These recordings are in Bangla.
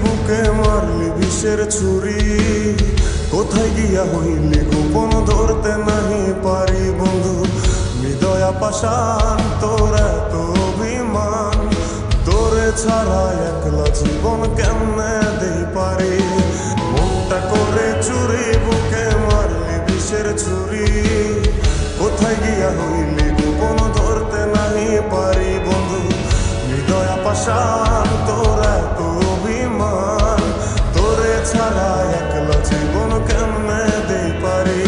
বুকে মারলি বিষের ছুরি, কোথায় গিয়া হইলি গোপন ধরতে নাহি পারি বন্ধু। হৃদয়া পাষাণ তোর এত অভিমান, তোরে ছাড়া একলা জীবন কেমনে দেই পারি। মনটা করে চুরি বুকে মারলি বিষের ছুরি, কোথায় গিয়া হইলি গোপন ধরতে নাহি পারি বন্ধু। হৃদয়া পাষাণ তোর এত অভিমান, তোরে ছাড়া একলা জীবন কেমনে দেই পারি।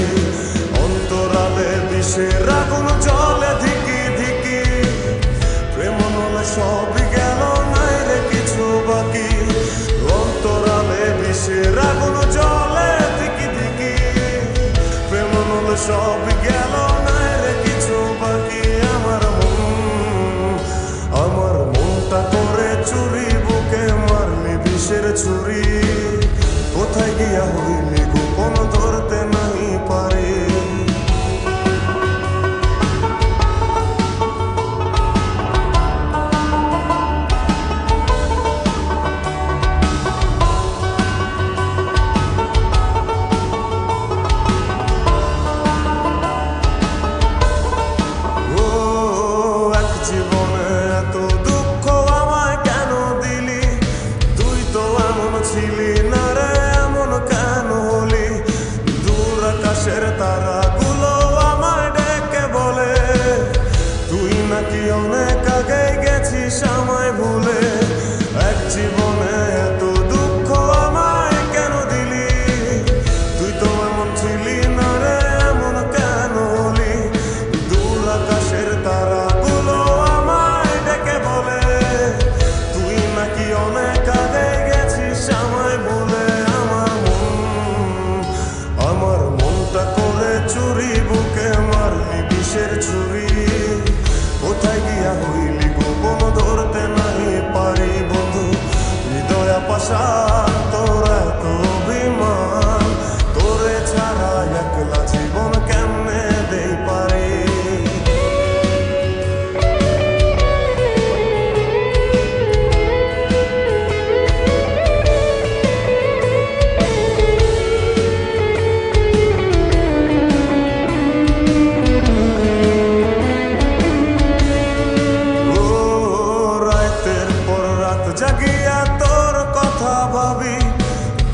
অন্তরালে বিষের আগুন জ্বলে ধিকি ধিকি, প্রেম নলে সবই গেল নাই রে কিছু বাকি। অন্তরালে বিষের আগুন জ্বলে ধিকি ধিকি, প্রেম নলে সবই গেল নাই রে কিছু বাকি। আমার মনটা করে চুরি বুকে মারলি বিষের ছুরি, কোথায় গিয়া হইলি গোপন ধরতে নাহি পারি। তারাগুলো আমায় ডেকে বলে, তুই নাকি অনেক আগে গেছিস আমায় ভুলে। এক জীবনে এত দুঃখ আমায় কেন দিলি, তুই তো এমন ছিলি না রে এমন কেন হলি। দূর আকাশের তারাগুলো আমায় ডেকে বলে, তুই নাকি অনেক আগে গেছিস আমায় ভুলে। আমার মনটা করে চুরি বুকে মারলি বিষের ছুরি, কোথায় গিয়া হইলি গোপন ধরতে নাহি পারি বন্ধু। হৃদয়া পাষাণ তোর এত অভিমান, তোরে ছাড়া একলা জীবন কেমনে দেই পারি। জাগিয়া তোর কথা ভাবি,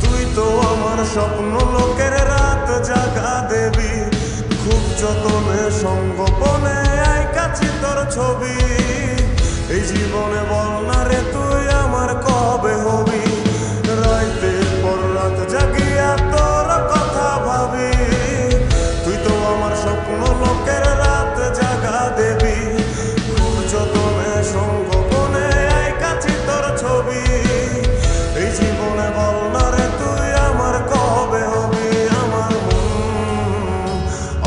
তুই তো আমার স্বপ্ন লোকের রাত জাগা দেবী। খুব যতনে সঙ্গোপনে আইকাছি তোর ছবি, এই জীবনে বল না রে তুই আমার কবে হবি। রাতের পর রাত জাগিয়া তোর কথা ভাবি, তুই তো আমার স্বপ্ন লোকের রাত জাগা দেবী। খুব যতনে সঙ্গোপনে আইকাছি তোর ছবি, এই জীবনে বল না রে তুই আমার কবে হবি।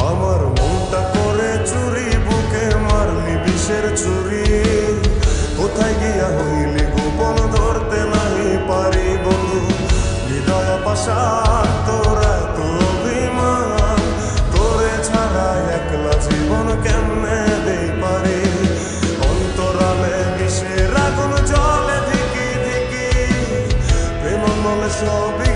আমার মনটা করে চুরি বুকে মারলি বিষের ছুরি, কোথায় গিয়া হইলি গোপন ধরতে নাহি পারি বন্ধু। হৃদয়া পাষাণ তোর এত অভিমান, তোরে ছাড়া একলা জীবন কেমনে দেই পারি। অন্তরালে বিষের আগুন জ্বলে ধিকি ধিকি, প্রেম নলে সবই